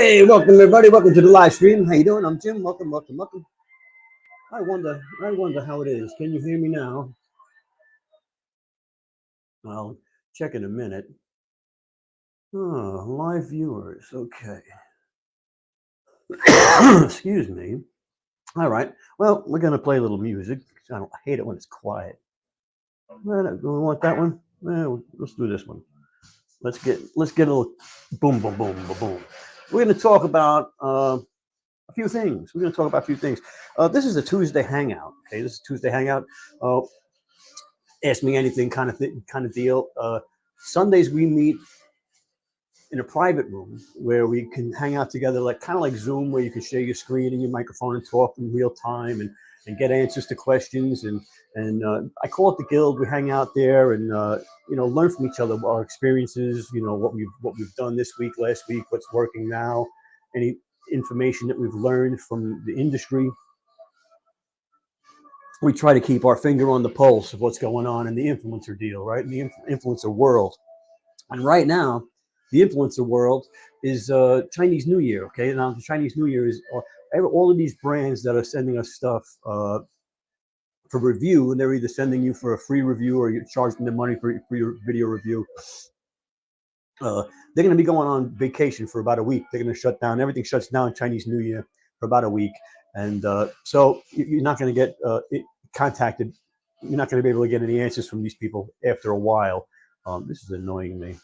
Hey, welcome everybody. Welcome to the live stream. How you doing? I'm Jim. Welcome, welcome, welcome. I wonder how it is. Can you hear me now? I'll check in a minute. Oh, live viewers. Okay. Excuse me. All right. Well, we're gonna play a little music. I hate it when it's quiet. Do we want that one? Well, let's do this one. Let's get a little boom, boom, boom, boom, boom. We're gonna talk about a few things. We're going to talk about a few things. This is a Tuesday hangout. Okay, this is Tuesday hangout. Ask me anything kind of deal. Sundays we meet in a private room where we can hang out together, like kind of like Zoom, where you can share your screen and your microphone and talk in real time and get answers to questions. And I call it the Guild. We hang out there and learn from each other, our experiences. What we've done this week, last week, what's working now, any information that we've learned from the industry. We try to keep our finger on the pulse of what's going on in the influencer deal, right? In the influencer world. And right now, the influencer world is Chinese New Year, okay? Now, the Chinese New Year is all of these brands that are sending us stuff for review, and they're either sending you for a free review or you're charging them money for a free video review. They're going to be going on vacation for about a week. They're going to shut down. Everything shuts down Chinese New Year for about a week. And so you're not going to get contacted. You're not going to be able to get any answers from these people after a while. This is annoying me.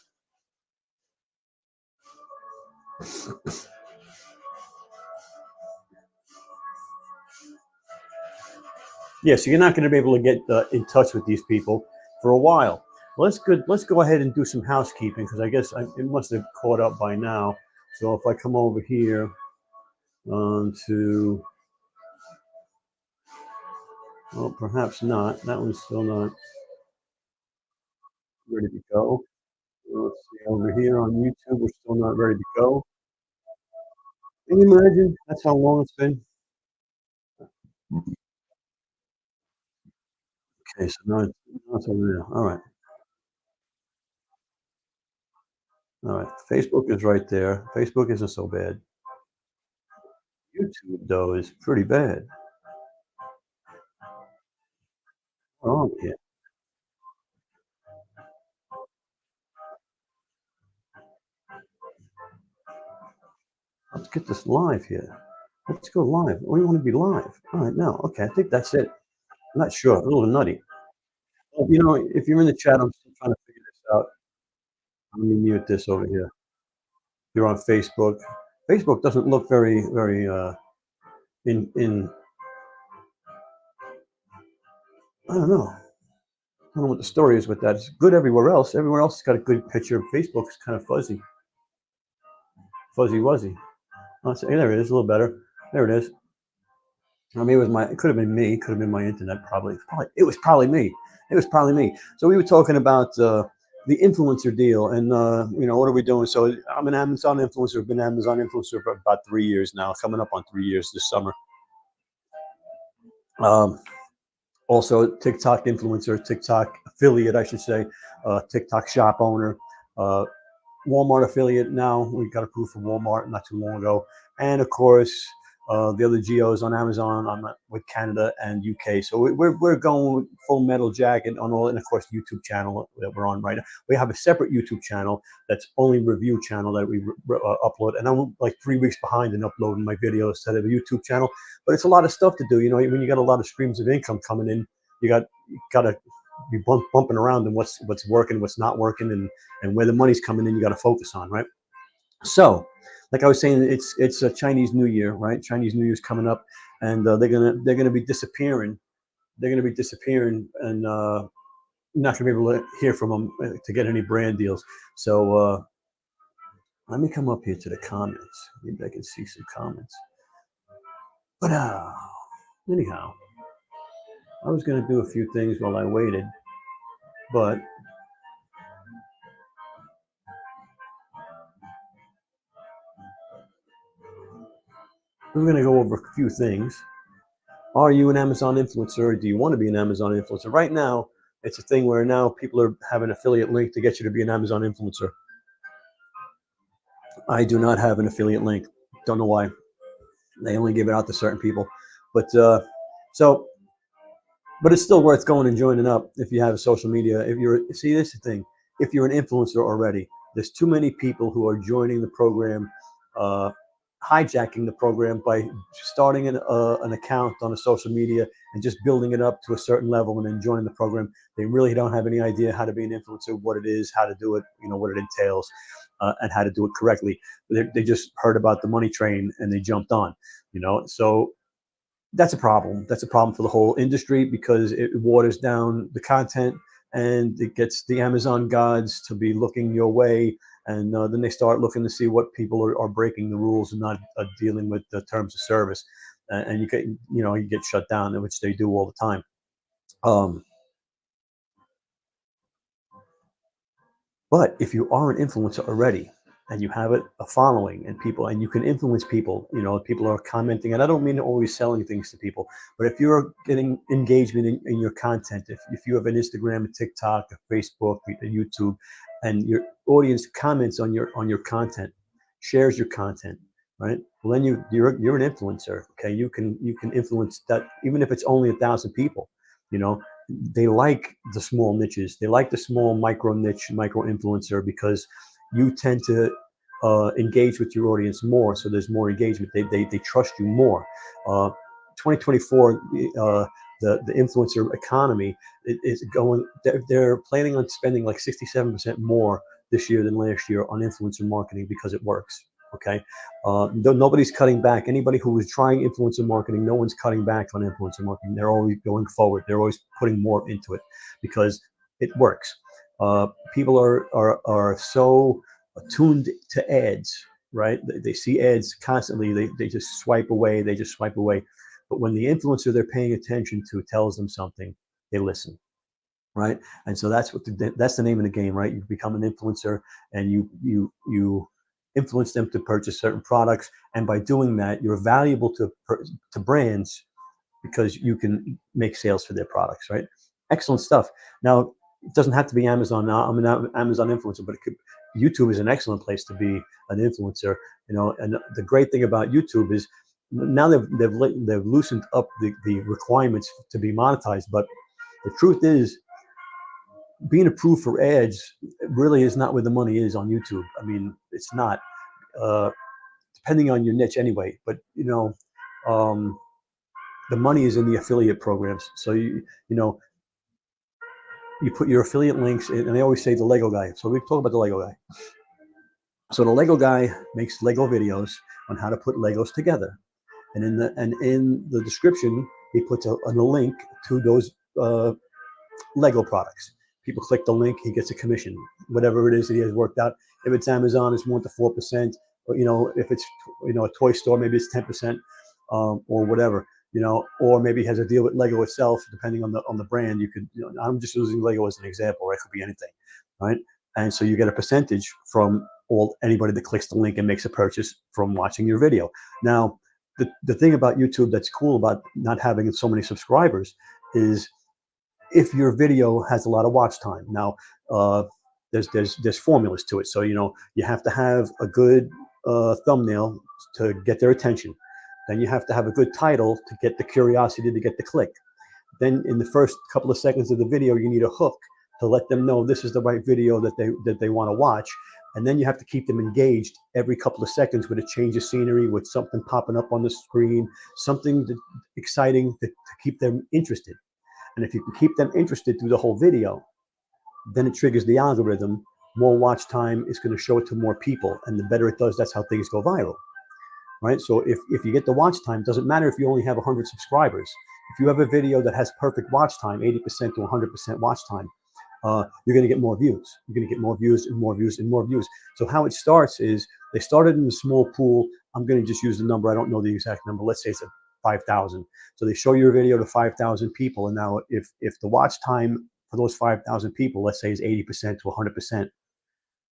Yeah, so you're not going to be able to get in touch with these people for a while. Let's go ahead and do some housekeeping, because I guess it must have caught up by now. So if I come over here to, well, perhaps not. That one's still not ready to go. Let's see, over here on YouTube, we're still not ready to go. Can you imagine? That's how long it's been. Okay, so now it's over there. All right. All right. Facebook is right there. Facebook isn't so bad. YouTube, though, is pretty bad. Oh, yeah. Let's get this live here. Let's go live. We want to be live. All right, now. Okay, I think that's it. I'm not sure. A little nutty. Well, if you're in the chat, I'm still trying to figure this out. Let me mute this over here. You're on Facebook. Facebook doesn't look very, very in. I don't know. I don't know what the story is with that. It's good everywhere else. Everywhere else has got a good picture. Facebook's kind of fuzzy. Fuzzy wuzzy. Oh, there it is, a little better. There it is. I mean, it could have been me. It could have been my internet, probably. It was probably me. It was probably me. So we were talking about the influencer deal, and what are we doing? So I'm an Amazon influencer. I've been an Amazon influencer for about 3 years now, coming up on 3 years this summer. Also, TikTok influencer, TikTok affiliate, I should say, TikTok shop owner, Walmart affiliate now. We got approved for Walmart not too long ago. And of course, the other geos on Amazon. I'm with Canada and UK. So we're going full metal jacket on all, and of course, YouTube channel that we're on right now. We have a separate YouTube channel that's only review channel that we upload. And I'm like 3 weeks behind in uploading my videos to the YouTube channel. But it's a lot of stuff to do. When you got a lot of streams of income coming in, you got to be bumping around and what's working, what's not working, and where the money's coming in, you got to focus on, right? So, like I was saying, it's a Chinese New Year, right? Chinese New Year's coming up, and they're gonna be disappearing. They're gonna be disappearing, and you're not gonna be able to hear from them to get any brand deals. So let me come up here to the comments. Maybe I can see some comments. But anyhow, I was gonna do a few things while I waited, but we're going to go over a few things. Are you an Amazon influencer? Do you want to be an Amazon influencer? Right now, it's a thing where now people are having an affiliate link to get you to be an Amazon influencer. I do not have an affiliate link. Don't know why. They only give it out to certain people. But so, but it's still worth going and joining up if you have social media. If you're, see, this is the thing. If you're an influencer already, there's too many people who are joining the program, uh, hijacking the program by starting an account on a social media and just building it up to a certain level and then joining the program. They really don't have any idea how to be an influencer, what it is, how to do it, what it entails, and how to do it correctly. They just heard about the money train and they jumped on, so that's a problem. That's a problem for the whole industry because it waters down the content and it gets the Amazon gods to be looking your way. And then they start looking to see what people are breaking the rules and not dealing with the terms of service. And you get shut down, which they do all the time. But if you are an influencer already, and you have a following and people, and you can influence people, people are commenting, and I don't mean always selling things to people, but if you're getting engagement in your content, if you have an Instagram, a TikTok, a Facebook, a YouTube, and your audience comments on your content, shares your content, right? Well, then you're an influencer. Okay, you can influence that, even if it's only 1,000 people. They like the small niches. They like the small micro niche, micro influencer, because you tend to engage with your audience more. So there's more engagement. They trust you more. 2024, the influencer economy is going. They're planning on spending like 67% more this year than last year on influencer marketing because it works. Okay, nobody's cutting back. Anybody who was trying influencer marketing, no one's cutting back on influencer marketing. They're always going forward. They're always putting more into it because it works. People are so attuned to ads, right? They see ads constantly. They just swipe away. They just swipe away. But when the influencer they're paying attention to tells them something, they listen, right? And so that's the name of the game, right? You become an influencer, and you influence them to purchase certain products, and by doing that, you're valuable to brands because you can make sales for their products, right? Excellent stuff. Now, it doesn't have to be Amazon. Now, I'm an Amazon influencer, but YouTube is an excellent place to be an influencer. And the great thing about YouTube is now they've loosened up the requirements to be monetized. But the truth is, being approved for ads really is not where the money is on YouTube. I mean, it's not. Depending on your niche anyway. But the money is in the affiliate programs. So you put your affiliate links in, and they always say the Lego guy. So we talk about the Lego guy. So the Lego guy makes Lego videos on how to put Legos together, and in the description he puts a link to those Lego products. People click the link, he gets a commission, whatever it is that he has worked out. If it's Amazon, it's 1 to 4%. Or if it's a toy store, maybe it's 10%, or whatever. Or maybe he has a deal with Lego itself, depending on the brand. You could, I'm just using Lego as an example, right? It could be anything, right? And so you get a percentage from anybody that clicks the link and makes a purchase from watching your video. Now, the thing about YouTube that's cool about not having so many subscribers is if your video has a lot of watch time. Now, there's formulas to it. So you have to have a good thumbnail to get their attention. Then you have to have a good title to get the curiosity, to get the click. Then in the first couple of seconds of the video, you need a hook to let them know this is the right video that they want to watch. And then you have to keep them engaged every couple of seconds with a change of scenery, with something popping up on the screen, something exciting to keep them interested. And if you can keep them interested through the whole video, then it triggers the algorithm. More watch time is going to show it to more people. And the better it does, that's how things go viral, right? So if you get the watch time, it doesn't matter if you only have 100 subscribers. If you have a video that has perfect watch time, 80% to 100% watch time, you're going to get more views. You're going to get more views and more views and more views. So how it starts is they started in a small pool. I'm going to just use the number. I don't know the exact number. Let's say it's 5,000. So they show your video to 5,000 people. And now if the watch time for those 5,000 people, let's say is 80% to 100%,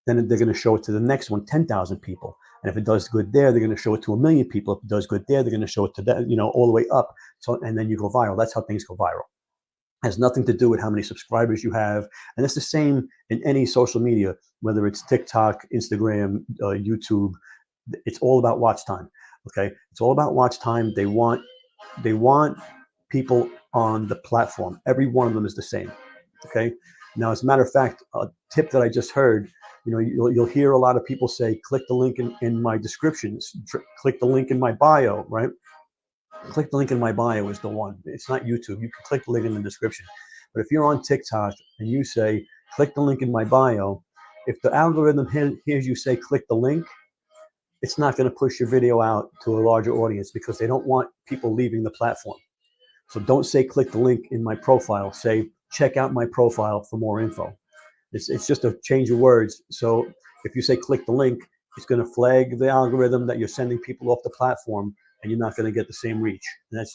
then they're going to show it to the next one, 10,000 people. And if it does good there, they're going to show it to 1 million people. If it does good there, they're going to show it to all the way up. So, and then you go viral. That's how things go viral. Has nothing to do with how many subscribers you have. And it's the same in any social media, whether it's TikTok, Instagram, YouTube. It's all about watch time. Okay, it's all about watch time. They want people on the platform. Every one of them is the same. Okay. Now, as a matter of fact, a tip that I just heard, you'll hear a lot of people say, click the link in my descriptions, click the link in my bio, right? Click the link in my bio is the one. It's not YouTube. You can click the link in the description. But if you're on TikTok and you say, click the link in my bio, if the algorithm hears you say, click the link, it's not going to push your video out to a larger audience because they don't want people leaving the platform. So don't say, click the link in my profile. Say, check out my profile for more info. It's just a change of words. So if you say, click the link, it's going to flag the algorithm that you're sending people off the platform, and you're not going to get the same reach. And that's,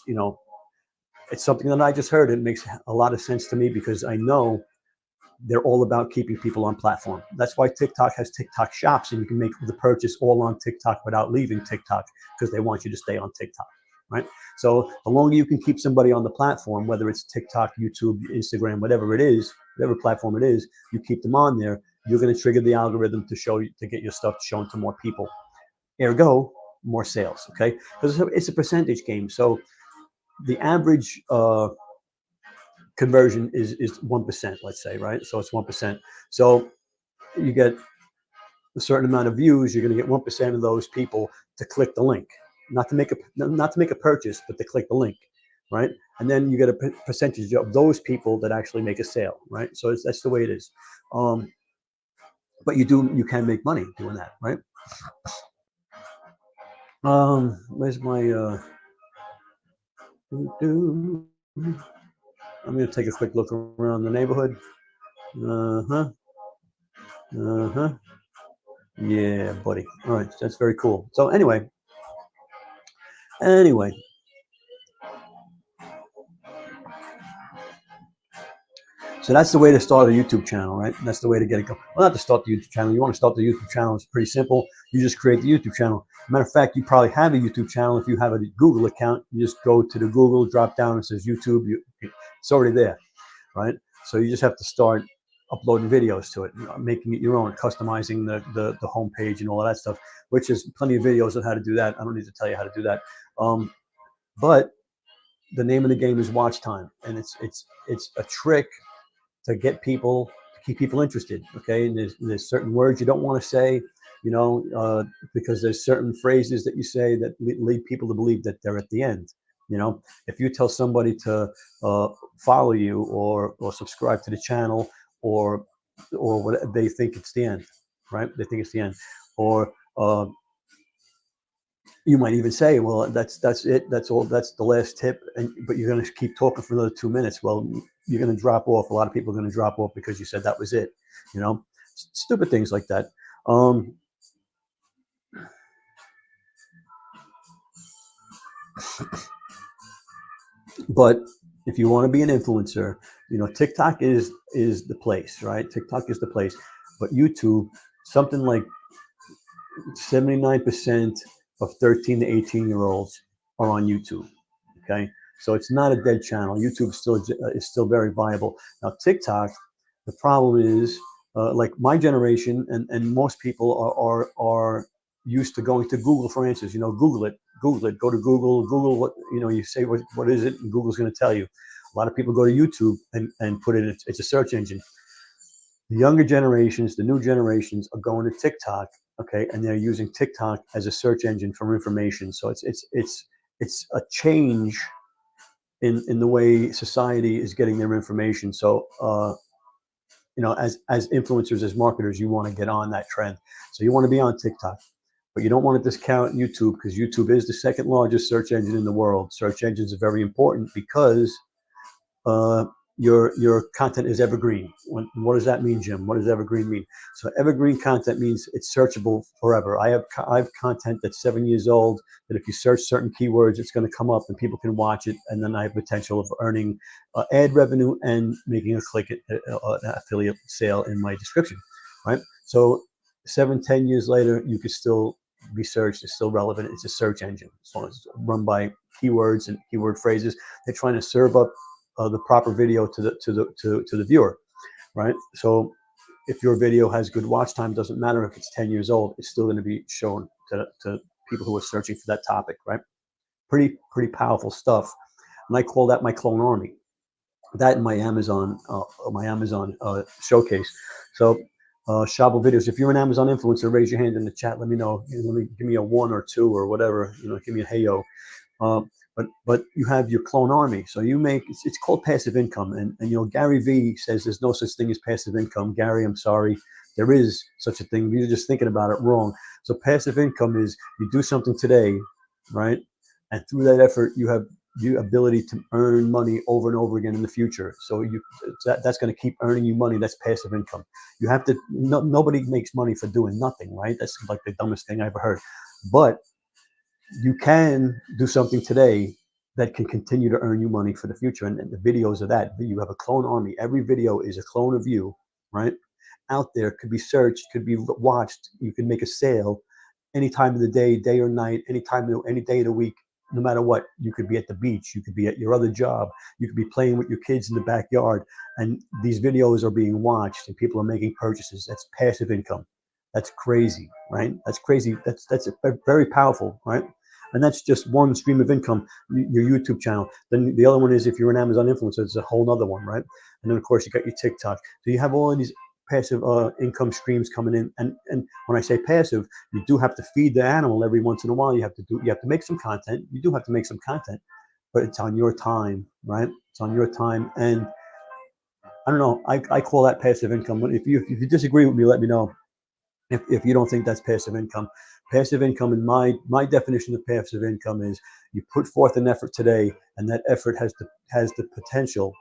it's something that I just heard. It makes a lot of sense to me because I know they're all about keeping people on platform. That's why TikTok has TikTok shops, and you can make the purchase all on TikTok without leaving TikTok because they want you to stay on TikTok, right? So the longer you can keep somebody on the platform, whether it's TikTok, YouTube, Instagram, whatever it is, whatever platform it is, you keep them on there, you're going to trigger the algorithm to get your stuff shown to more people. Ergo, more sales, okay? Because it's a percentage game. So the average conversion is 1%, let's say, right? So it's 1%. So you get a certain amount of views, you're going to get 1% of those people to click the link, not to make a purchase, but to click the link, right? And then you get a percentage of those people that actually make a sale, right? So that's the way it is. But you can make money doing that, right? Where's my I'm going to take a quick look around the neighborhood. Yeah, buddy. All right, that's very cool. So anyway, so that's the way to start a YouTube channel, right? That's the way to get it going. Well, not to start the YouTube channel. You want to start the YouTube channel, it's pretty simple. You just create the YouTube channel. Matter of fact, you probably have a YouTube channel. If you have a Google account, you just go to the Google, drop down, it says YouTube. It's already there, right? So you just have to start uploading videos to it, making it your own, customizing the homepage and all of that stuff, which is plenty of videos on how to do that. I don't need to tell you how to do that. But the name of the game is watch time, and it's a trick to get people, to keep people interested. Okay, and there's certain words you don't want to say, because there's certain phrases that you say that lead people to believe that they're at the end. If you tell somebody to follow you or subscribe to the channel or what, they think it's the end, right? They think it's the end, or you might even say, well, that's it, that's all, that's the last tip, but you're going to keep talking for another 2 minutes. Well, you're going to drop off. A lot of people are going to drop off because you said that was it. Stupid things like that. But if you want to be an influencer, TikTok is the place, right? TikTok is the place. But YouTube, something like 79% of 13 to 18-year-olds are on YouTube. Okay, so it's not a dead channel. YouTube is still very viable. Now TikTok, the problem is, like my generation and most people are used to going to Google for answers. Google it, go to Google what, you say what is it, and Google's going to tell you. A lot of people go to YouTube and put it. It's a search engine. The younger generations, the new generations, are going to TikTok. Okay, and they're using TikTok as a search engine for information. So it's a change in the way society is getting their information. So as influencers, as marketers, you want to get on that trend. So you want to be on TikTok, but you don't want to discount YouTube, because YouTube is the second largest search engine in the world. Search engines are very important because your content is evergreen. What does that mean, Jim? What does evergreen mean? So evergreen content means it's searchable forever. I have content that's 7 years old that if you search certain keywords, it's going to come up and people can watch it, and then I have potential of earning ad revenue and making an affiliate sale in my description, right? So 7-10 years later, you could still be searched. It's still relevant. It's a search engine. So it's run by keywords and keyword phrases. They're trying to serve up the proper video to the viewer, right? So if your video has good watch time, doesn't matter if it's 10 years old, it's still going to be shown to people who are searching for that topic, right? Pretty powerful stuff. And I call that my clone army. That in my Amazon showcase. So Shabo videos. If you're an Amazon influencer, raise your hand in the chat. Let me know. Give me a 1 or 2 or whatever. Give me a heyo. But you have your clone army. So you make it's called passive income. And Gary Vee says there's no such thing as passive income. Gary, I'm sorry. There is such a thing. You're just thinking about it wrong. So passive income is you do something today, right? And through that effort, you have the ability to earn money over and over again in the future. So that's going to keep earning you money. That's passive income. You have to. Nobody makes money for doing nothing, right? That's like the dumbest thing I ever heard. But you can do something today that can continue to earn you money for the future. And the videos of that, you have a clone army. Every video is a clone of you, right? Out there, could be searched, could be watched. You can make a sale any time of the day or night, any day of the week. No matter what, you could be at the beach, you could be at your other job, you could be playing with your kids in the backyard, and these videos are being watched and people are making purchases. That's passive income. That's crazy, right? That's crazy. That's very powerful, right? And that's just one stream of income, your YouTube channel. Then the other one is if you're an Amazon influencer, it's a whole nother one, right? And then of course you got your TikTok. So you have all of these passive income streams coming in. And when I say passive, you do have to feed the animal every once in a while. You have to make some content. You do have to make some content, but it's on your time, right? It's on your time. And I don't know, I call that passive income. But if you disagree with me, let me know. If you don't think that's passive income. Passive income, in my definition of passive income, is you put forth an effort today, and that effort has the potential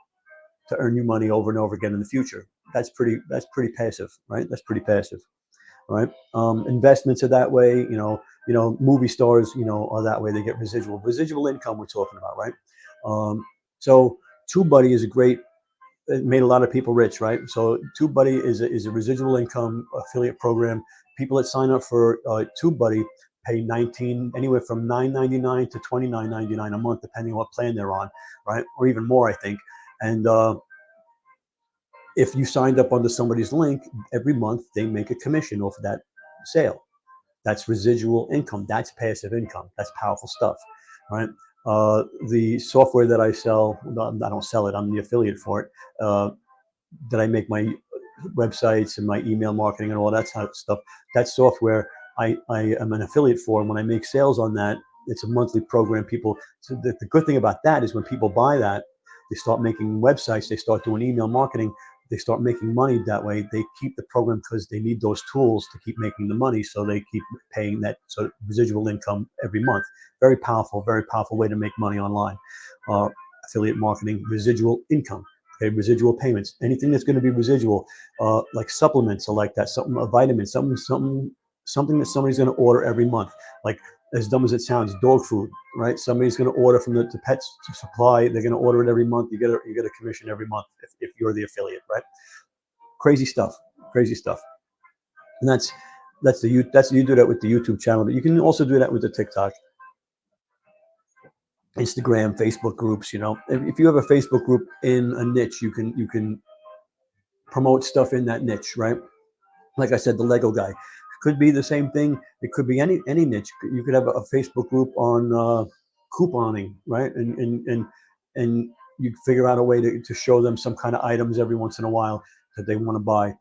to earn you money over and over again in the future. That's pretty passive, right? That's pretty passive, right? Investments are that way. Movie stars, are that way. They get residual income. We're talking about, right? So TubeBuddy is a great. It made a lot of people rich, right? So TubeBuddy is a residual income affiliate program. People that sign up for TubeBuddy pay anywhere from $9.99 to $29.99 a month, depending on what plan they're on, right? Or even more, I think. And if you signed up under somebody's link, every month they make a commission off of that sale. That's residual income. That's passive income. That's powerful stuff, right? The software that I sell, I don't sell it, I'm the affiliate for it, that I make my websites and my email marketing and all that type of stuff. That software I am an affiliate for. And when I make sales on that, it's a monthly program. So the good thing about that is when people buy that, they start making websites, they start doing email marketing, they start making money that way. They keep the program because they need those tools to keep making the money. So they keep paying that sort of residual income every month. Very powerful way to make money online. Affiliate marketing, residual income, okay, residual payments, anything that's going to be residual, like supplements or like that, a vitamin, something that somebody's going to order every month. Like, as dumb as it sounds, dog food, right? Somebody's going to order from the pet supply. They're going to order it every month. You get a commission every month if you're the affiliate, right? Crazy stuff. And that's you do that with the YouTube channel, but you can also do that with the TikTok, Instagram, Facebook groups. If you have a Facebook group in a niche, you can promote stuff in that niche, right? Like I said, the Lego guy could be the same thing. It could be any niche. You could have a Facebook group on couponing, right? And you figure out a way to show them some kind of items every once in a while that they want to buy.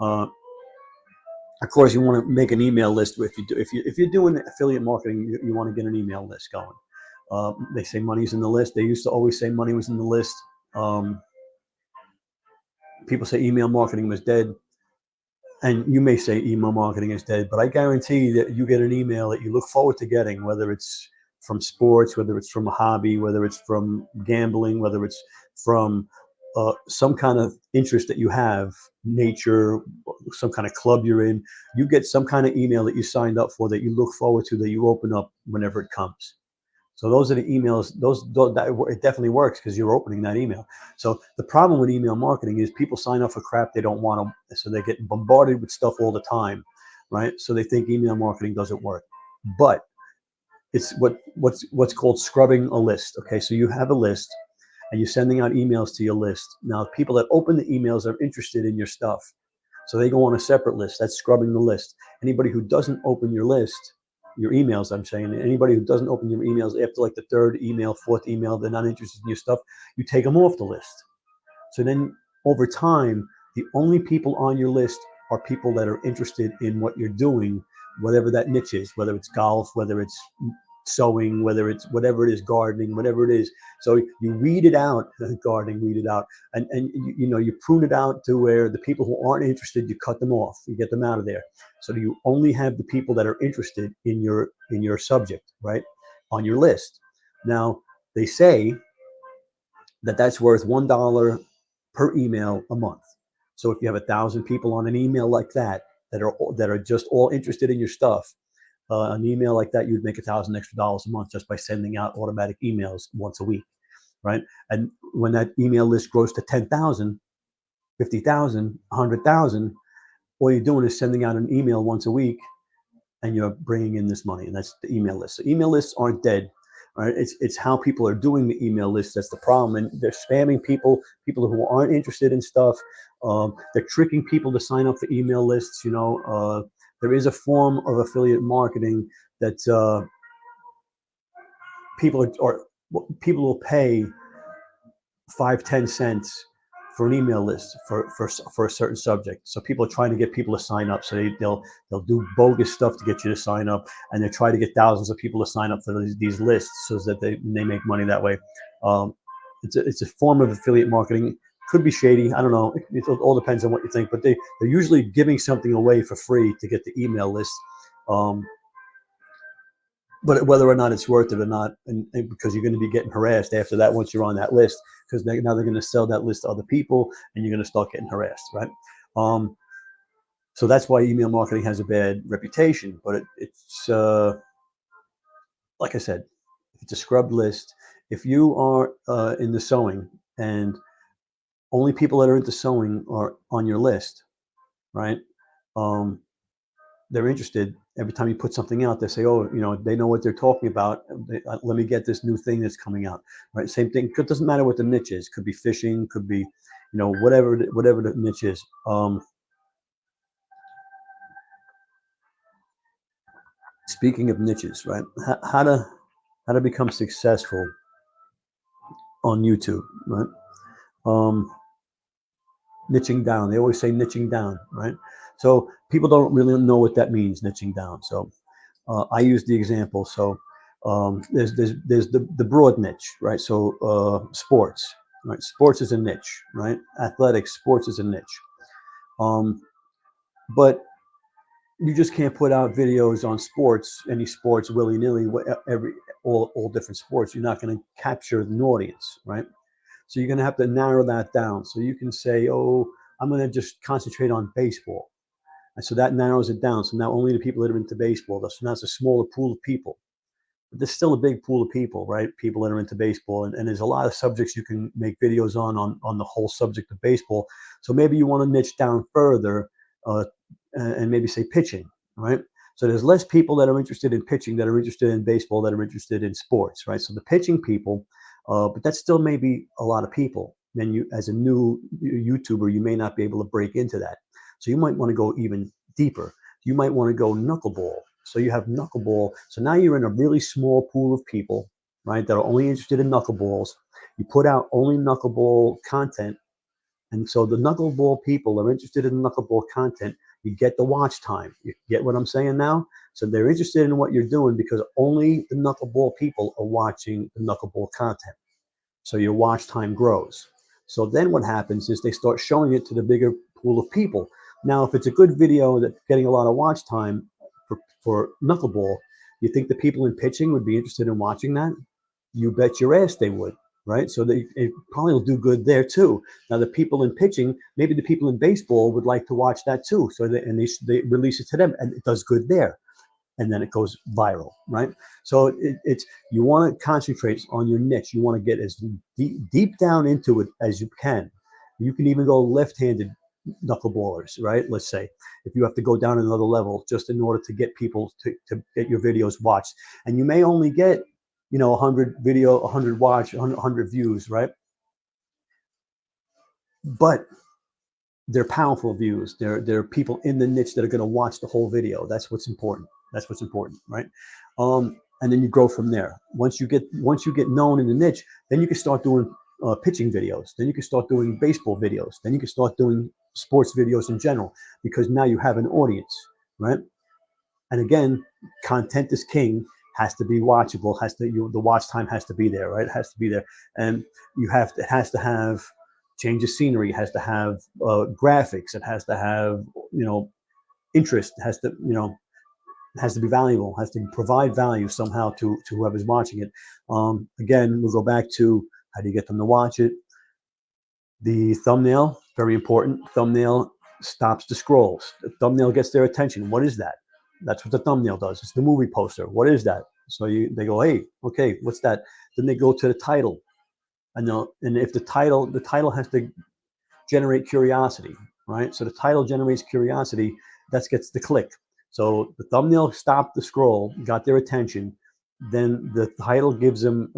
Of course, you want to make an email list. If you're doing affiliate marketing, you want to get an email list going. They say money's in the list. They used to always say money was in the list. People say email marketing was dead. And you may say email marketing is dead, but I guarantee that you get an email that you look forward to getting, whether it's from sports, whether it's from a hobby, whether it's from gambling, whether it's from some kind of interest that you have, nature, some kind of club you're in. You get some kind of email that you signed up for that you look forward to, that you open up whenever it comes. So those are the emails. It definitely works because you're opening that email. So the problem with email marketing is people sign up for crap they don't want to. So they're getting bombarded with stuff all the time, right? So they think email marketing doesn't work, but it's what's called scrubbing a list. Okay, so you have a list, and you're sending out emails to your list. Now, people that open the emails are interested in your stuff. So they go on a separate list. That's scrubbing the list. Anybody who doesn't open your list, your emails, I'm saying, anybody who doesn't open your emails after like the third email, fourth email, they're not interested in your stuff, you take them off the list. So then over time, the only people on your list are people that are interested in what you're doing, whatever that niche is, whether it's golf, whether it's sewing, whether it's whatever it is, gardening, whatever it is. So you weed it out, gardening, weed it out, and you prune it out to where the people who aren't interested, you cut them off, you get them out of there. So you only have the people that are interested in your subject, right, on your list. Now they say that that's worth $1 per email a month. So if you have 1,000 people on an email like that are just all interested in your stuff, an email like that, you'd make $1,000 extra a month just by sending out automatic emails once a week, right? And when that email list grows to 10,000, 50,000, 100,000, all you're doing is sending out an email once a week, and you're bringing in this money, and that's the email list. So email lists aren't dead, right? It's how people are doing the email list that's the problem, and they're spamming people who aren't interested in stuff. They're tricking people to sign up for email lists. There is a form of affiliate marketing that people will pay 5-10 cents for an email list for a certain subject. So people are trying to get people to sign up. So they'll do bogus stuff to get you to sign up, and they try to get thousands of people to sign up for these lists so that they make money that way. It's a form of affiliate marketing. Could be shady. I don't know. It all depends on what you think. But they're usually giving something away for free to get the email list. But whether or not it's worth it or not, and because you're going to be getting harassed after that once you're on that list, because now they're going to sell that list to other people, and you're going to start getting harassed, right? So that's why email marketing has a bad reputation. But it's like I said, it's a scrubbed list. If you are in the sewing and only people that are into sewing are on your list, right? They're interested. Every time you put something out, they say, "Oh, they know what they're talking about. Let me get this new thing that's coming out." Right? Same thing. It doesn't matter what the niche is. Could be fishing. Could be, whatever the niche is. Speaking of niches, right? How to become successful on YouTube, right? Niching down. They always say niching down, right? So people don't really know what that means, niching down. So I use the example. So there's the broad niche, right? So sports, right? Sports is a niche, right? Athletics, sports is a niche. But you just can't put out videos on sports, any sports, willy-nilly, all different sports. You're not going to capture an audience, right? So you're going to have to narrow that down. So you can say, "Oh, I'm going to just concentrate on baseball." And so that narrows it down. So now only the people that are into baseball. So now it's a smaller pool of people. But there's still a big pool of people, right? People that are into baseball. And there's a lot of subjects you can make videos on the whole subject of baseball. So maybe you want to niche down further and maybe say pitching, right? So there's less people that are interested in pitching, that are interested in baseball, that are interested in sports, right? So the pitching people, but that's still maybe a lot of people. Then you, as a new YouTuber, you may not be able to break into that. So you might want to go even deeper. You might want to go knuckleball. So you have knuckleball. So now you're in a really small pool of people, right, that are only interested in knuckleballs. You put out only knuckleball content. And so the knuckleball people are interested in knuckleball content. You get the watch time. You get what I'm saying now? So they're interested in what you're doing because only the knuckleball people are watching the knuckleball content. So your watch time grows. So then what happens is they start showing it to the bigger pool of people. Now, if it's a good video that's getting a lot of watch time for knuckleball, you think the people in pitching would be interested in watching that? You bet your ass they would, right? So it probably will do good there too. Now, the people in pitching, maybe the people in baseball would like to watch that too. So they release it to them, and it does good there. And then it goes viral, right? So it's you want to concentrate on your niche. You want to get as deep down into it as you can. You can even go left-handed knuckleballers, right? Let's say if you have to go down another level just in order to get people to get your videos watched, and you may only get 100 watch, 100 views, right? but they're powerful views. There are people in the niche that are going to watch the whole video. That's what's important. That's what's important, right? And then you grow from there. Once you get known in the niche, then you can start doing pitching videos. Then you can start doing baseball videos. Then you can start doing sports videos in general, because now you have an audience, right? And again, content is king. Has to be watchable. The watch time has to be there, right? It has to be there, and it has to have change of scenery. It has to have graphics. It has to have interest. It has to has to be valuable. Has to provide value somehow to whoever's watching it. Again, we'll go back to how do you get them to watch it. The thumbnail, very important. Thumbnail stops the scrolls. The thumbnail gets their attention. What is that? That's what the thumbnail does. It's the movie poster. What is that? So they go, hey, okay, what's that? Then they go to the title, and if the title has to generate curiosity, right? So the title generates curiosity. That gets the click. So the thumbnail stopped the scroll, got their attention. Then the title gives them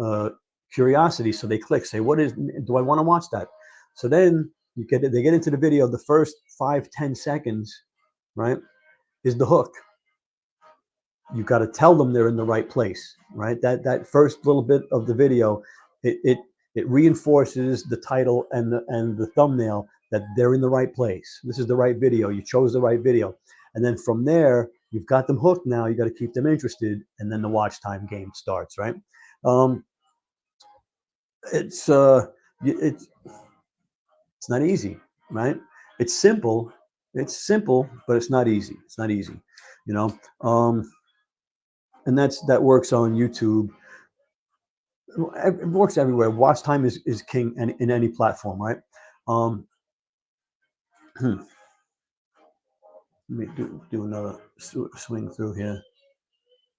curiosity, so they click. Say, do I want to watch that? So then they get into the video. The first 5-10 seconds, right, is the hook. You got to tell them they're in the right place, right? That first little bit of the video, it reinforces the title and the thumbnail that they're in the right place. This is the right video. You chose the right video, and then from there, you've got them hooked. Now you got to keep them interested, and then the watch time game starts, right? It's not easy, right? It's simple, but it's not easy. It's not easy, and that works on YouTube. It works everywhere. Watch time is king in any platform, right? Let me do another swing through here.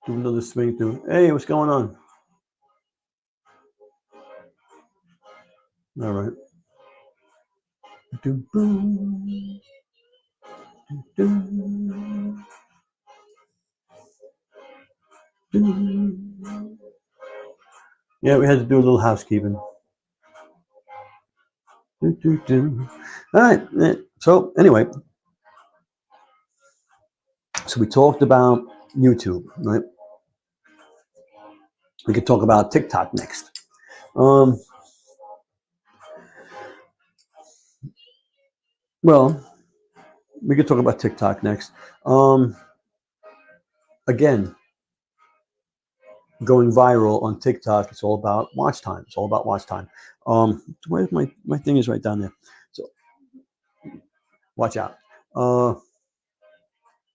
Do another swing through. Hey, what's going on? All right. Yeah, we had to do a little housekeeping. All right. So anyway, so we talked about YouTube, right? We could talk about TikTok next. Well, we could talk about TikTok next. Again, going viral on TikTok, it's all about watch time. It's all about watch time. Where's my thing is right down there. So watch out.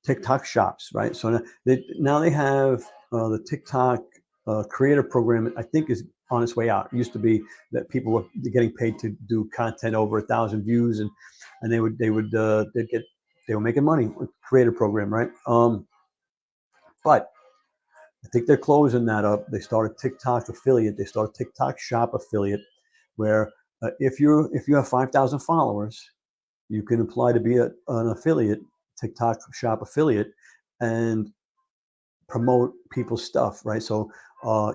TikTok shops, right? So now they have the TikTok creator program. I think is on its way out. It used to be that people were getting paid to do content over 1,000 views, and they were making money with creator program, right? But I think they're closing that up. They started TikTok affiliate. They started TikTok shop affiliate, where if you have 5,000 followers, you can apply to be an affiliate, TikTok shop affiliate, and promote people's stuff, right? So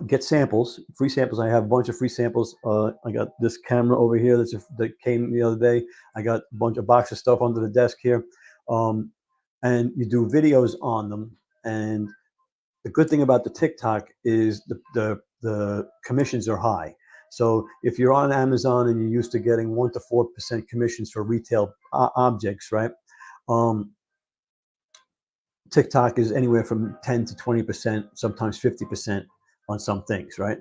get samples, free samples. I have a bunch of free samples. I got this camera over here that came the other day. I got a box of stuff under the desk here, and you do videos on them. And the good thing about the TikTok is the commissions are high. So if you're on Amazon and you're used to getting 1% to 4% commissions for retail objects, right? TikTok is anywhere from 10 to 20%, sometimes 50% on some things, right?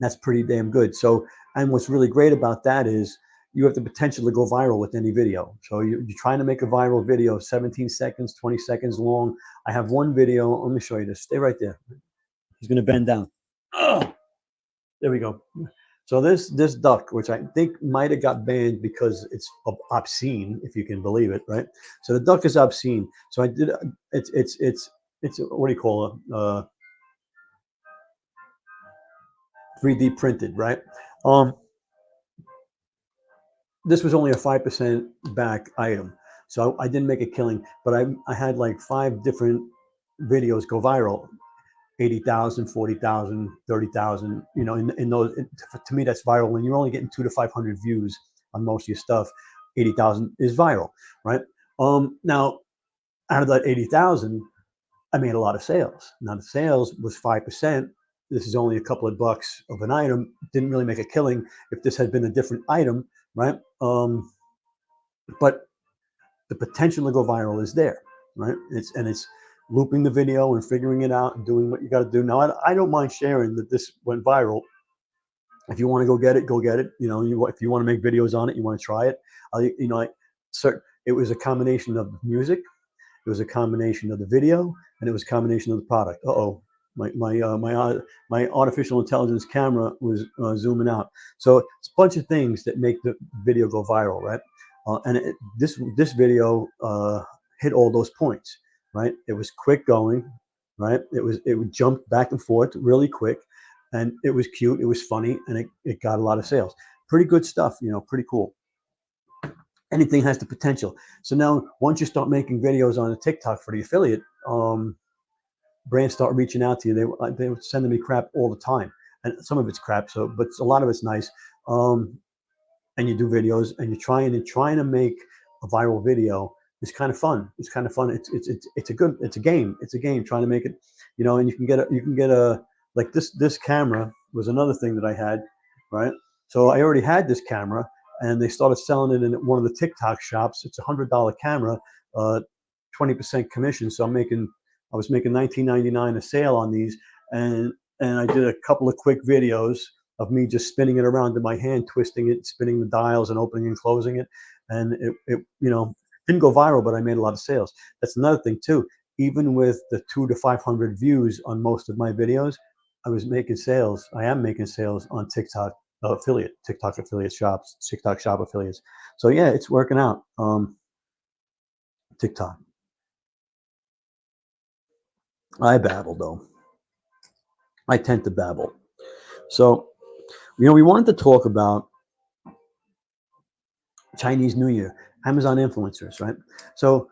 That's pretty damn good. So, and what's really great about that is you have the potential to go viral with any video. So you're trying to make a viral video, 17 seconds, 20 seconds long. I have one video. Let me show you this. Stay right there. He's going to bend down. Oh, there we go. So this duck, which I think might have got banned because it's obscene, if you can believe it, right? So the duck is obscene. So I did. It's what do you call it? 3D printed, right? This was only a 5% back item, so I didn't make a killing, but I had like 5 different videos go viral. 80,000, 40,000, 30,000, in those, to me, that's viral when you're only getting 200 to 500 views on most of your stuff, 80,000 is viral, right? Now, out of that 80,000, I made a lot of sales. Now the sales was 5%. This is only a couple of bucks of an item. Didn't really make a killing if this had been a different item, right? But the potential to go viral is there, right? It's looping the video and figuring it out and doing what you got to do. Now I don't mind sharing that this went viral. If you want to go get it, go get it. You know, if you want to make videos on it, you want to try it. It was a combination of music, it was a combination of the video, and it was a combination of the product. My artificial intelligence camera was zooming out. So it's a bunch of things that make the video go viral, right? This video hit all those points, right? It was quick going, right? It would jump back and forth really quick, and it was cute, it was funny, and it got a lot of sales. Pretty good stuff, you know, pretty cool. Anything has the potential. So now once you start making videos on a TikTok for the affiliate, brands start reaching out to you. They were sending me crap all the time, and some of it's crap, but a lot of it's nice. And you do videos, and you're trying to make a viral video. It's kind of fun. It's kind of fun. It's a game. It's a game trying to make it, you know. And you can get a like this camera was another thing that I had, right? So I already had this camera, and they started selling it in one of the TikTok shops. It's $100 camera, 20% commission. So I was making $19.99 a sale on these, and I did a couple of quick videos of me just spinning it around in my hand, twisting it, spinning the dials and opening and closing it. And it you know, didn't go viral, but I made a lot of sales. That's another thing too. Even with the 200 to 500 views on most of my videos, I was making sales. I am making sales on TikTok TikTok affiliate shops, TikTok shop affiliates. So yeah, it's working out. TikTok. I babble though. I tend to babble. So, you know, we wanted to talk about Chinese New Year, Amazon influencers, right? So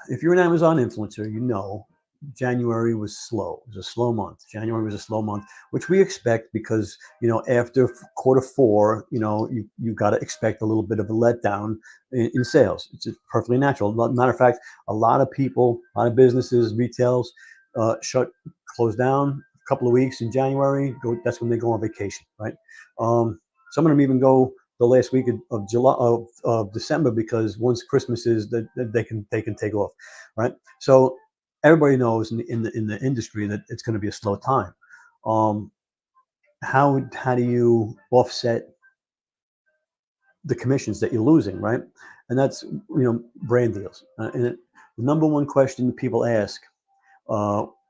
if you're an Amazon influencer, you know January was slow. It was a slow month. January was a slow month, which we expect because, you know, after Q4, you know, you got to expect a little bit of a letdown in sales. It's perfectly natural. Matter of fact, a lot of people, a lot of businesses, retails, close down a couple of weeks in January. That's when they go on vacation, right? Some of them even go the last week of July of December, because once Christmas is, that they can take off, right? So everybody knows in the industry that it's going to be a slow time. How do you offset the commissions that you're losing, right? And that's, you know, brand deals. And the number one question people ask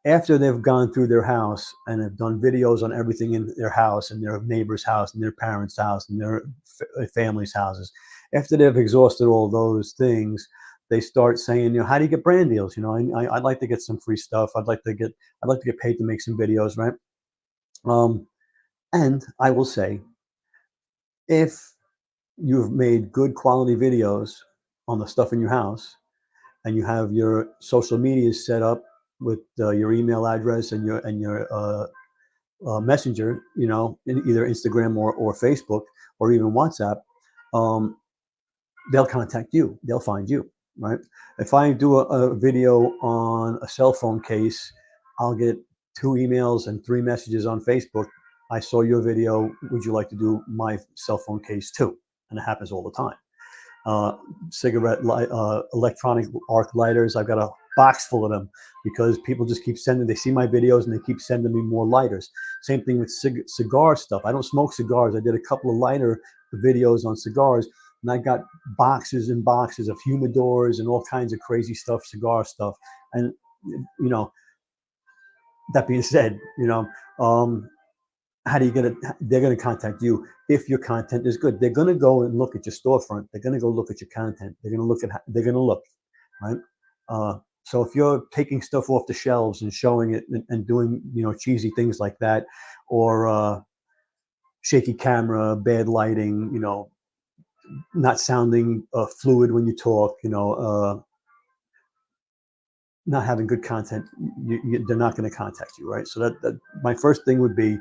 after they've gone through their house and have done videos on everything in their house and their neighbor's house and their parents' house and their family's houses, after they've exhausted all those things, they start saying, you know, how do you get brand deals? You know, I'd like to get some free stuff. I'd like to get paid to make some videos, right? And I will say, if you've made good quality videos on the stuff in your house, and you have your social media set up with your email address and your messenger, you know, in either Instagram or Facebook or even WhatsApp, they'll contact you. They'll find you, right? If I do a video on a cell phone case, I'll get 2 emails and 3 messages on Facebook. I saw your video. Would you like to do my cell phone case too? And it happens all the time. Electronic arc lighters, I've got a box full of them because people just keep sending, they see my videos and they keep sending me more lighters. Same thing with cigar stuff. I don't smoke cigars. I did a couple of lighter videos on cigars, and I got boxes and boxes of humidors and all kinds of crazy stuff, cigar stuff. And, you know, that being said, you know, how do you get it? They're going to contact you if your content is good. They're going to go and look at your storefront. They're going to go look at your content. They're going to look, right? So if you're taking stuff off the shelves and showing it and doing, you know, cheesy things like that, or shaky camera, bad lighting, you know, not sounding fluid when you talk, you know, not having good content, they're not going to contact you, right? So that my first thing would be,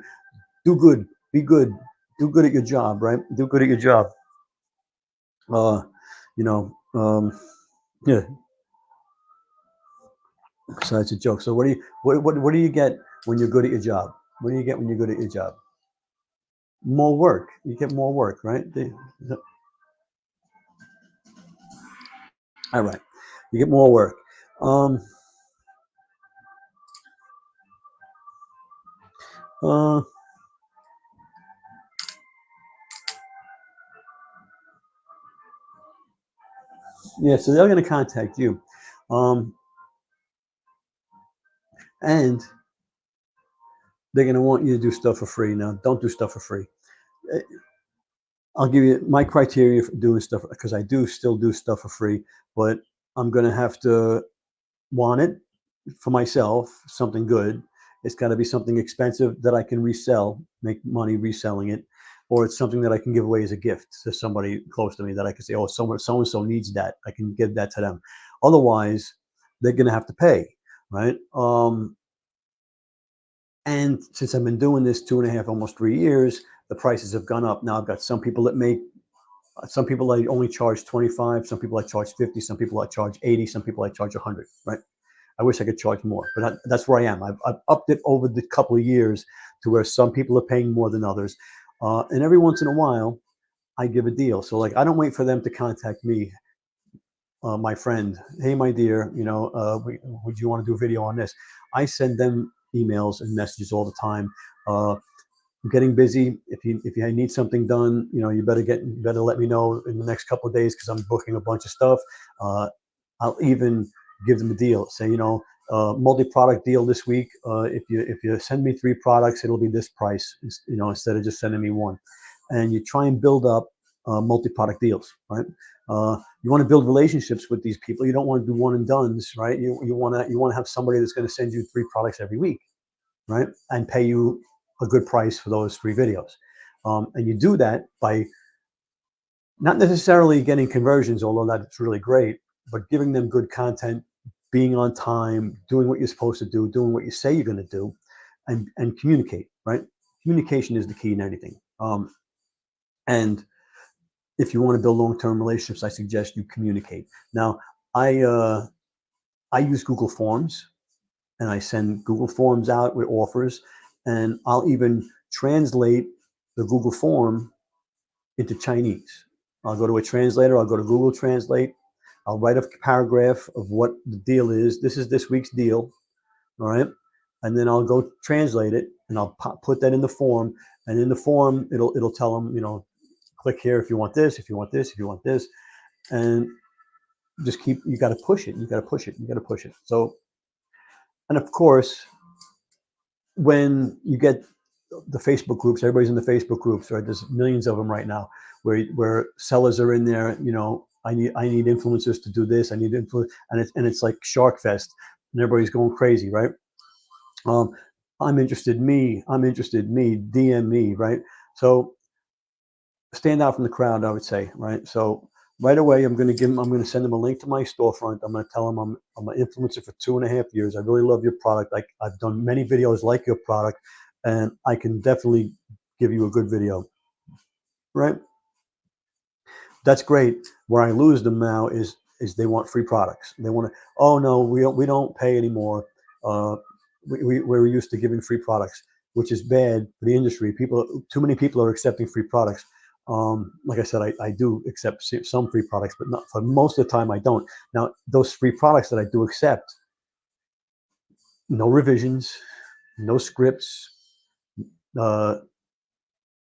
do good, be good, do good at your job, right? Do good at your job. Uh, you know, yeah. So that's a joke. So what do you get when you're good at your job? What do you get when you're good at your job? More work. You get more work, right? All right. You get more work. Um, uh, yeah. So they're going to contact you, um, and they're going to want you to do stuff for free. Now, don't do stuff for free. Uh, I'll give you my criteria for doing stuff because I do still do stuff for free, but I'm going to have to want it for myself, something good. It's got to be something expensive that I can resell, make money reselling it, or it's something that I can give away as a gift to somebody close to me that I can say, oh, someone so and so needs that. I can give that to them. Otherwise, they're going to have to pay, right? And since I've been doing this 2.5, almost 3 years, the prices have gone up. Now I've got some people that make some people I only charge 25, some people I charge 50, some people I charge 80, some people I charge 100, right? I wish I could charge more, but that's where I am. I've upped it over the couple of years to where some people are paying more than others. And every once in a while, I give a deal. So like, I don't wait for them to contact me, my friend. Hey, my dear, would you want to do a video on this? I send them emails and messages all the time. I'm getting busy. If you need something done, you better let me know in the next couple of days because I'm booking a bunch of stuff. I'll even give them a deal. Say, multi-product deal this week. If you send me 3 products, it'll be this price. Instead of just sending me one. And you try and build up multi-product deals, right? You want to build relationships with these people. You don't want to do one and dones, right? You want to have somebody that's going to send you 3 products every week, right? And pay you a good price for those 3 videos. And you do that by not necessarily getting conversions, although that's really great, but giving them good content, being on time, doing what you're supposed to do, doing what you say you're going to do, and communicate, right? Communication is the key in anything. And if you want to build long-term relationships, I suggest you communicate. Now, I use Google Forms, and I send Google Forms out with offers, and I'll even translate the Google form into Chinese. I'll go to a translator, I'll go to Google Translate, I'll write a paragraph of what the deal is. This is this week's deal, all right? And then I'll go translate it, and I'll put that in the form. And in the form, it'll tell them, click here if you want this, if you want this, if you want this, and just keep. You got to push it. You got to push it. You got to push it. So, and of course, when you get the Facebook groups, everybody's in the Facebook groups, right? There's millions of them right now, where sellers are in there. I need influencers to do this. I need influence, and it's like Shark Fest, and everybody's going crazy, right? Um, I'm interested. I'm interested. DM me, right? So stand out from the crowd, I would say, right? So right away, I'm going to send them a link to my storefront. I'm going to tell them I'm an influencer for 2.5 years. I really love your product. I've done many videos like your product, and I can definitely give you a good video, right? That's great. Where I lose them now is they want free products. They want to, oh no, we don't pay anymore. Uh, we're used to giving free products, which is bad for the industry. Too many people are accepting free products. Like I said, I do accept some free products, but not for most of the time. I don't. Now, those free products that I do accept, no revisions, no scripts, uh,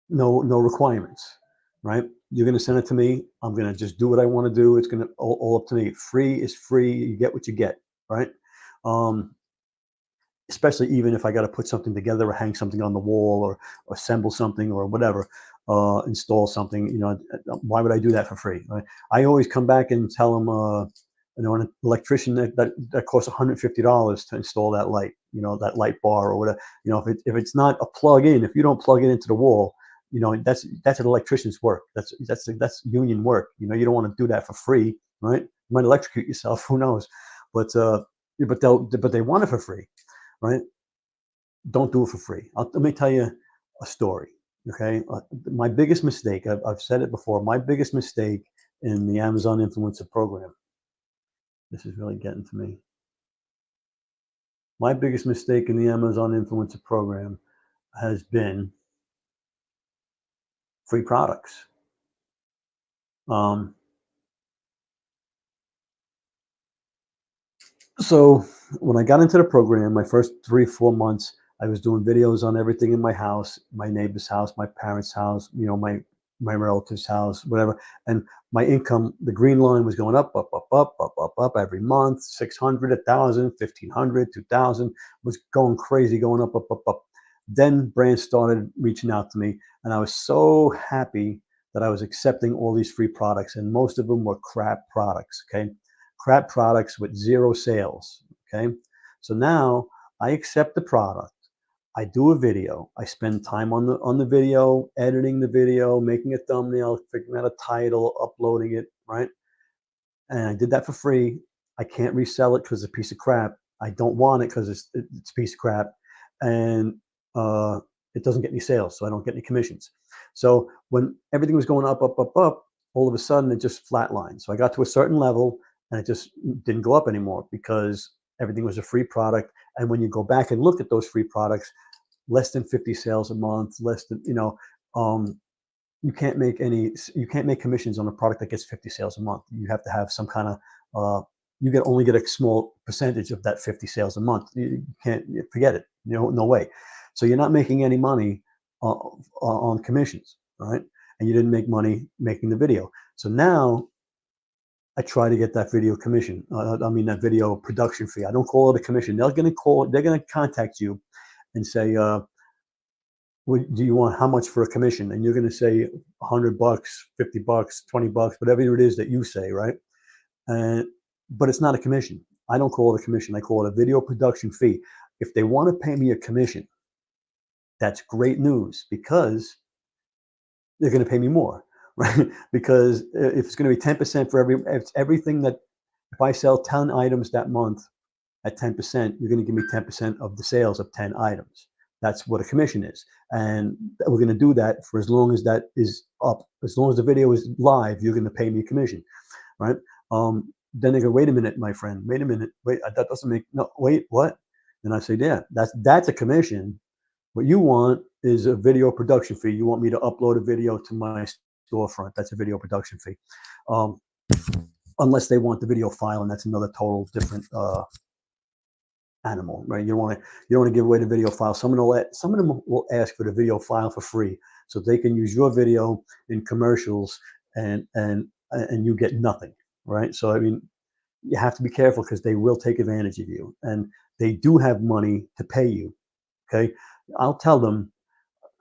no requirements, right? You're going to send it to me. I'm going to just do what I want to do. It's going to all up to me. Free is free. You get what you get, right? Um, Especially even if I got to put something together or hang something on the wall or assemble something or whatever, install something. Why would I do that for free? Right? I always come back and tell them, an electrician that costs $150 to install that light, that light bar or whatever. If it's not a plug in, if you don't plug it into the wall, that's an electrician's work. That's union work. You don't want to do that for free, right? You might electrocute yourself. Who knows? But they want it for free, right? Don't do it for free. Let me tell you a story. Okay, my biggest mistake. I've said it before. My biggest mistake in the Amazon Influencer Program. This is really getting to me. My biggest mistake in the Amazon Influencer Program has been free products. So when I got into the program, my first 3-4 months, I was doing videos on everything in my house, my neighbor's house, my parents' house, my relative's house, whatever. And my income, the green line was going up, up, up, up, up, up, up every month, 600, 1,000, 1,500, 2,000, was going crazy, going up, up, up, up. Then brands started reaching out to me, and I was so happy that I was accepting all these free products, and most of them were crap products, okay? Crap products with zero sales, okay? So now I accept the product. I do a video. I spend time on the video, editing the video, making a thumbnail, figuring out a title, uploading it, right? And I did that for free. I can't resell it because it's a piece of crap. I don't want it because it's a piece of crap, and it doesn't get any sales, so I don't get any commissions. So when everything was going up, up, up, up, all of a sudden it just flatlined. So I got to a certain level, and it just didn't go up anymore because everything was a free product. And when you go back and look at those free products, less than 50 sales a month, less than, you can't make commissions on a product that gets 50 sales a month. You have to have some kind of, only get a small percentage of that 50 sales a month. You can't, forget it, no way. So you're not making any money on commissions, right? And you didn't make money making the video. So now I try to get that video commission. That video production fee. I don't call it a commission. They're going to contact you and say, do you want how much for a commission? And you're going to say $100, $50, $20, whatever it is that you say, right? But it's not a commission. I don't call it a commission. I call it a video production fee. If they want to pay me a commission, that's great news, because they're going to pay me more, right? Because if it's going to be 10% for everything that, if I sell 10 items that month at 10%, you're going to give me 10% of the sales of 10 items. That's what a commission is. And we're going to do that for as long as that is up. As long as the video is live, you're going to pay me a commission, right? Then they go, wait a minute, my friend, wait a minute. Wait, that doesn't make, no, wait, what? And I say, yeah, that's a commission. What you want is a video production fee. You want me to upload a video to my storefront. That's a video production fee. Unless they want the video file, and that's another total different animal, right? You don't want to give away the video file. Some of them will ask for the video file for free, so they can use your video in commercials, and you get nothing, right? So you have to be careful, because they will take advantage of you, and they do have money to pay you. Okay, I'll tell them,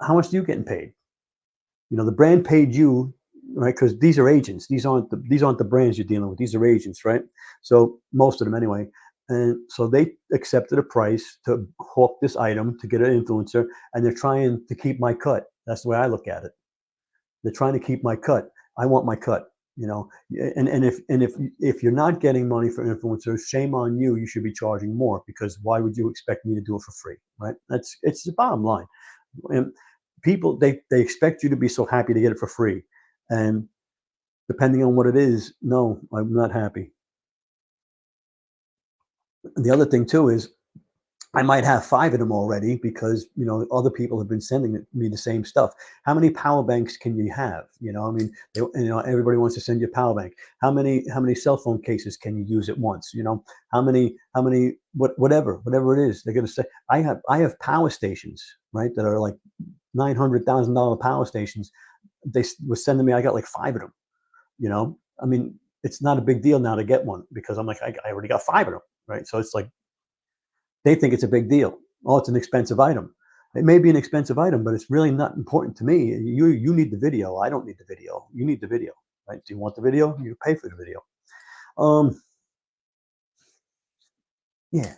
how much are you getting paid? The brand paid you, right? Because these are agents. These aren't the brands you're dealing with. These are agents, right? So most of them anyway. And so they accepted a price to hawk this item to get an influencer, and they're trying to keep my cut. That's the way I look at it. They're trying to keep my cut. I want my cut, and if you're not getting money for influencers, shame on you. You should be charging more, because why would you expect me to do it for free, right? It's the bottom line. And people, they expect you to be so happy to get it for free, and depending on what it is, no, I'm not happy. The other thing too is, I might have 5 of them already, because other people have been sending me the same stuff. How many power banks can you have? Everybody wants to send you a power bank. How many cell phone cases can you use at once? How many whatever it is, they're going to say. I have power stations, right, that are like $900,000 power stations. They were sending me. I got like 5 of them. It's not a big deal now to get one, because I'm like, I already got 5 of them, right? So it's like, they think it's a big deal. Oh, it's an expensive item. It may be an expensive item, but it's really not important to me. You need the video. I don't need the video. You need the video, right? Do you want the video? You pay for the video. Yeah.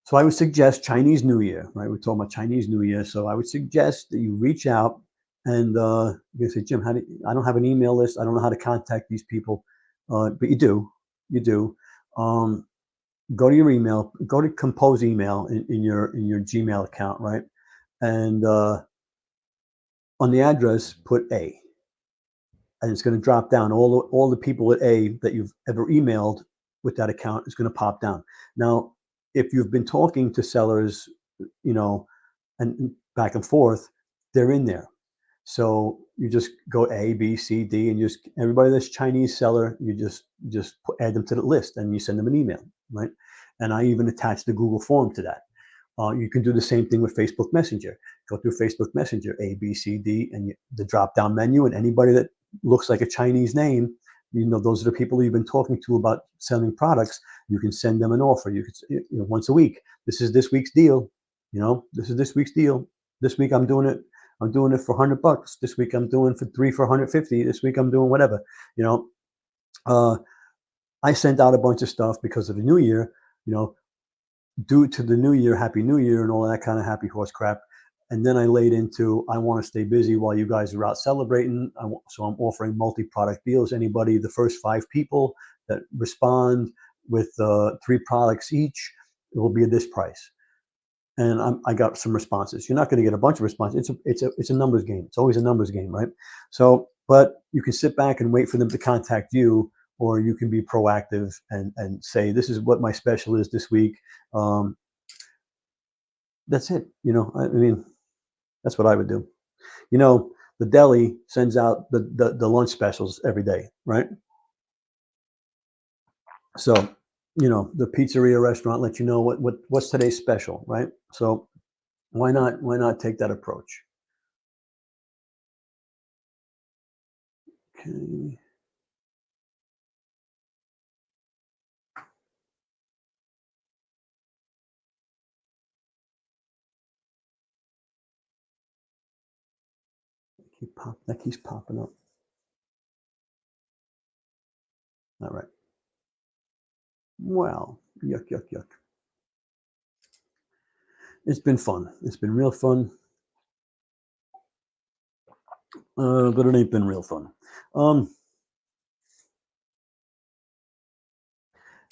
So I would suggest Chinese New Year, right? We're talking about Chinese New Year. So I would suggest that you reach out, and you say, Jim, I don't have an email list. I don't know how to contact these people, but you do. Go to your email, go to compose email in your Gmail account, right? And on the address, put A. and it's going to drop down. All the people at A that you've ever emailed with that account is going to pop down. Now, if you've been talking to sellers, and back and forth, they're in there. So you just go A, B, C, D, and just everybody that's Chinese seller, you just add them to the list and you send them an email, right? And I even attach the Google form to that. You can do the same thing with Facebook Messenger. Go through Facebook Messenger, A, B, C, D, and the drop-down menu, and anybody that looks like a Chinese name, those are the people you've been talking to about selling products. You can send them an offer. You could, once a week. This is this week's deal. This is this week's deal. This week I'm doing it for $100. This week I'm doing for 3 for 150. This week I'm doing whatever. I sent out a bunch of stuff because of the new year. Due to the new year, Happy New Year, and all that kind of happy horse crap. And then I laid into, I want to stay busy while you guys are out celebrating. So I'm offering multi-product deals. Anybody, the first 5 people that respond with 3 products each, it will be at this price. And I got some responses. You're not going to get a bunch of responses. It's a numbers game. It's always a numbers game, right? So, but you can sit back and wait for them to contact you, or you can be proactive and say, this is what my special is this week. That's it. I mean, that's what I would do. The deli sends out the lunch specials every day, right? So, the pizzeria restaurant let you know what's today's special, right? So why not take that approach? Okay. That keeps popping up. All right. Well, yuck, yuck, yuck. It's been fun. It's been real fun. But it ain't been real fun.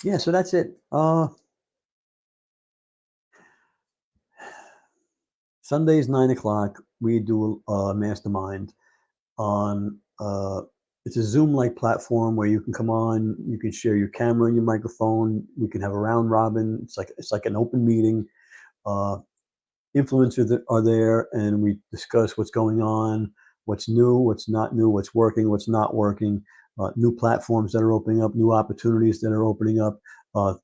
Yeah, so that's it. Sundays, 9:00, we do a mastermind on it's a Zoom-like platform where you can come on, you can share your camera and your microphone, we can have a round robin. It's like an open meeting. Influencers that are there, and we discuss what's going on, what's new, what's not new, what's working, what's not working, new platforms that are opening up, new opportunities that are opening up,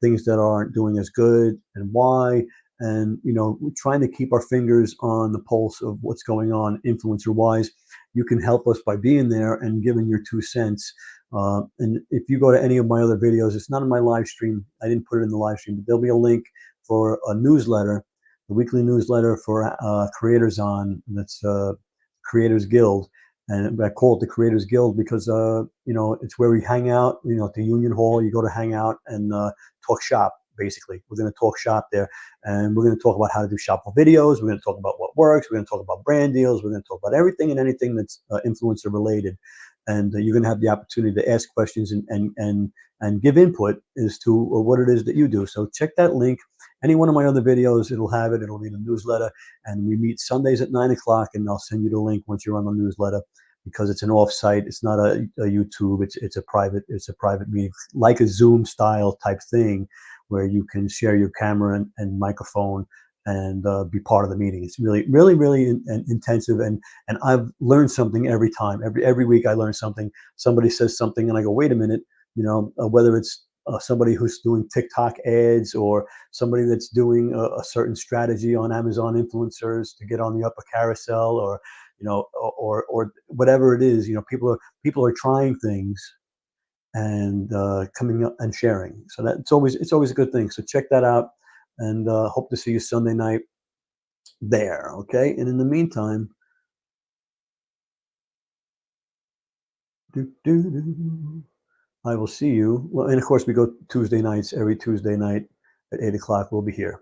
things that aren't doing as good and why. And we're trying to keep our fingers on the pulse of what's going on influencer wise. You can help us by being there and giving your 2 cents. And if you go to any of my other videos, it's not in my live stream. I didn't put it in the live stream, but there'll be a link for a newsletter, the weekly newsletter for Creators On. That's Creators Guild. And I call it the Creators Guild because, it's where we hang out, at the Union Hall. You go to hang out and talk shop, basically. We're going to talk shop there. And we're going to talk about how to do shopful videos. We're going to talk about what works. We're going to talk about brand deals. We're going to talk about everything and anything that's influencer related. And you're going to have the opportunity to ask questions and give input as to what it is that you do. So check that link. Any one of my other videos, it'll have it. It'll be in the newsletter. And we meet Sundays at 9:00, and I'll send you the link once you're on the newsletter, because it's an off-site. It's not a YouTube. It's a private meeting, like a Zoom style type thing, where you can share your camera and microphone and be part of the meeting. It's really, really, really intensive, and I've learned something every time. Every week I learn something. Somebody says something, and I go, wait a minute. Whether it's somebody who's doing TikTok ads, or somebody that's doing a certain strategy on Amazon influencers to get on the upper carousel, or or whatever it is. People are trying things and coming up and sharing. So that it's always a good thing. So check that out, and hope to see you Sunday night there. Okay. And in the meantime, I will see you. Well, and of course we go Tuesday nights. Every Tuesday night at 8:00, we'll be here.